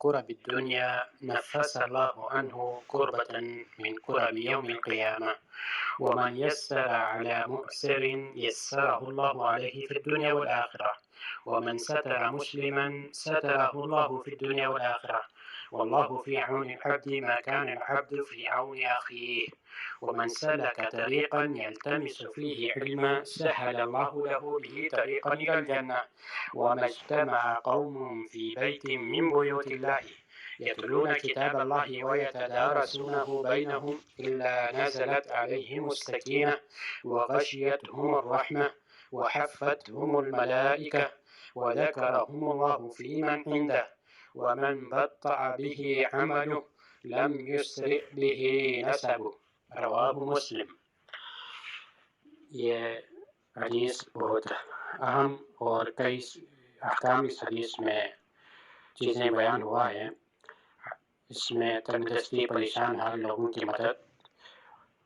كرب الدنيا نفس الله عنه كربة من كرب يوم القيامة. ومن يسر على مؤسر يسره الله عليه في الدنيا والآخرة. ومن ستر مسلما ستره الله في الدنيا والآخرة. والله في عون العبد ما كان العبد في عون أخيه. ومن سلك طريقا يلتمس فيه علما سهل الله له به طريقا إلى الجنة. وما اجتمع قوم في بيت من بيوت الله يتلون كتاب الله ويتدارسونه بينهم إلا نزلت عليهم السكينة وغشيتهم الرحمة وحفتهم الملائكة وذكرهم الله في من عنده. ومن بطأ به عمله لم يسرع به نسبه. رواہ مسلم۔ یہ حدیث بہت اہم اور کئی احکام اس حدیث میں چیزیں بیان ہوا ہے۔ اس میں تنگدستی، پریشان حال لوگوں کی مدد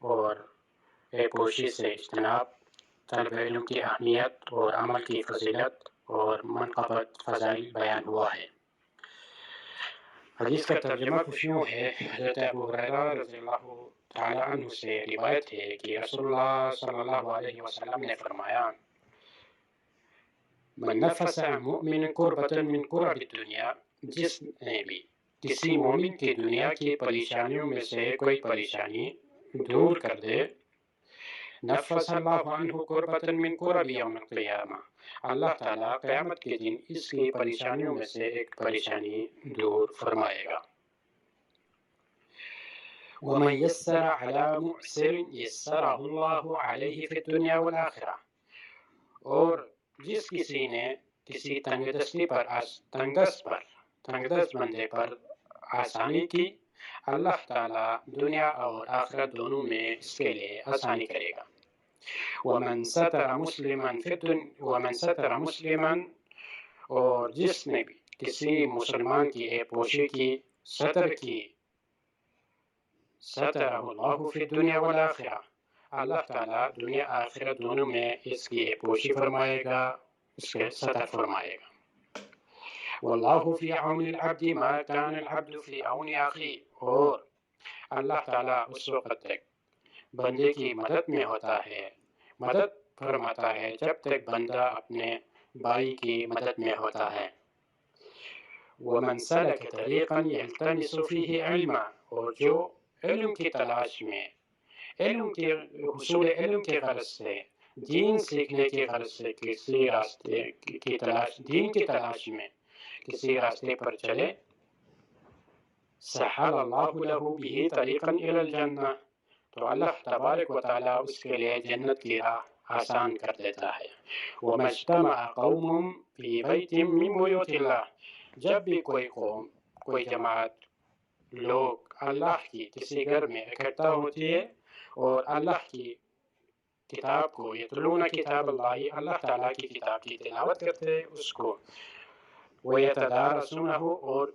اور بے پوشی سے اجتناب، طلب علم کی اہمیت اور عمل کی فضیلت اور منقبت فضائل بیان ہوا ہے۔ حدیث کا ترجمہ کچھ یوں ہے۔ حضرت ابو ہریرہ رضی اللہ تعالی عنہ سے روایت ہے کہ رسول اللہ صلی اللہ علیہ وسلم نے فرمایا: من نفس عن مؤمن کربۃ من کرب الدنیا، جس نے بھی کسی مومن کی دنیا کی پریشانیوں میں سے کوئی پریشانی دور کر دے، نفس اللہ عنہ کربۃ من کرب یوم القیامہ، اللہ تعالیٰ قیامت کے دن اس کی پریشانیوں میں سے ایک پریشانی دور فرمائے گا۔ ومن یسر علی معسر یسرہ اللہ علیہ فی الدنیا والآخرہ، اور جس کسی نے کسی تنگدست بندے پر آسانی کی، اللہ تعالیٰ دنیا اور آخرت دونوں میں اس کے لیے آسانی کرے گا۔ ومن ستر مسلما، اور جس نے بھی کسی مسلمان کی عیب پوشی کی، ستر کی، سترہ اللہ فی الدنیا والآخرہ، اللہ تعالیٰ دنیا آخرت دونوں میں اس کی عیب پوشی فرمائے گا، اس کے ستر فرمائے گا۔ واللہ فی عون العبد ما کان العبد فی عون اخیہ، اور اللہ تعالیٰ اس وقت تک بندے کی مدد میں ہوتا ہے، مدد فرماتا ہے جب تک بندہ اپنے بھائی کی مدد میں ہوتا ہے۔ ومن سلک طریقا یلتمس فیہ علما، اور جو علم کی تلاش میں، حصول علم کی غرض سے، دین سیکھنے کی غرض سے کسی راستے کی تلاش، دین کی تلاش میں کسی راستے پر چلے، سہل اللہ لہ بہ طریقا الی الجنہ، تو اللہ تبارک و تعالیٰ اس کے لیے جنت کی راہ آسان کر دیتا ہے۔ وَمَا اجْتَمَعَ قَوْمٌ فِي بَيْتٍ مِّن بُيُوتِ اللَّهِ، جب بھی کوئی قوم، کوئی جماعت، لوگ اللہ کی کسی گھر میں اکٹھا ہوتی ہے اور اللہ کی کتاب کو، یتلون کتاب اللہ، اللہ تعالیٰ کی کتاب کی تلاوت کرتے ہیں، اس کو وَيَتَدَارَسُونَهُ، اور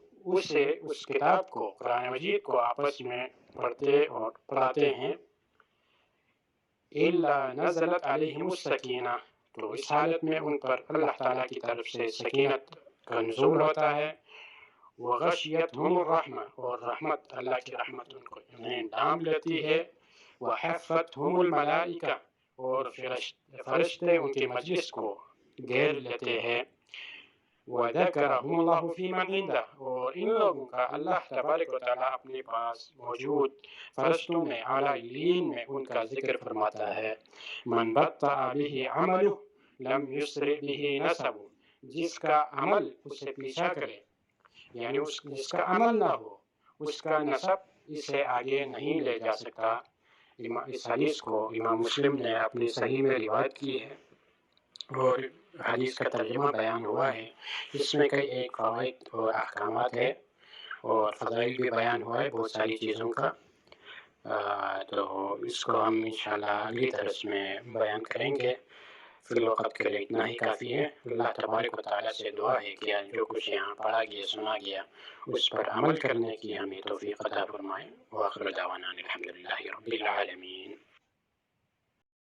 اس کتاب کو، قرآن مجید کو آپس میں پڑھتے اور پڑھاتے ہیں، إِلَّا نَزَلَتْ عَلَيْهِمُ السَّكِينَةُ، تو اس حالت میں ان پر اللہ تعالیٰ کی طرف سے سکینت کا نزول ہوتا ہے، وَغَشِيَتْهُمُ الرَّحْمَةُ، اور رحمت، اللہ کی رحمت ان کو انہیں ڈھانپ لیتی ہے، وَحَفَّتْهُمُ الْمَلَائِكَةُ، اور فرشتے ان کی مجلس کو گھیر لیتے ہیں، وَذَكَرَهُمُ اللَّهُ فِي مَنْ عِنْدَهُ، اور ان لوگوں کا اللہ تبارک و تعالیٰ اپنے پاس موجود فرشتوں میں، اعلیٰ علین میں ان کا ذکر فرماتا ہے۔ مَنْ بَطَّأَ بِهِ عَمَلُهُ لَمْ يُسْرِعْ بِهِ نَسَبُهُ، جس کا عمل اسے پیچھا کرے، یعنی جس کا عمل نہ ہو، اس کا نسب اسے آگے نہیں لے جا سکتا۔ اس حدیث کو امام مسلم نے اپنی صحیح میں روایت کی ہے اور حدیث کا ترجمہ بیان ہوا ہے۔ اس میں کئی ایک فوائد اور احکامات ہیں اور فضائل بھی بیان ہوا ہے بہت ساری چیزوں کا، تو اس کو ہم انشاءاللہ اگلی درس میں بیان کریں گے۔ فی الوقت کے لیے اتنا ہی کافی ہے۔ اللہ تبارک و تعالیٰ سے دعا ہے کہ جو کچھ یہاں پڑھا گیا، سنا گیا، اس پر عمل کرنے کی ہمیں توفیق عطا فرمائے۔ وآخر دعوانا الحمدللہ رب العالمین۔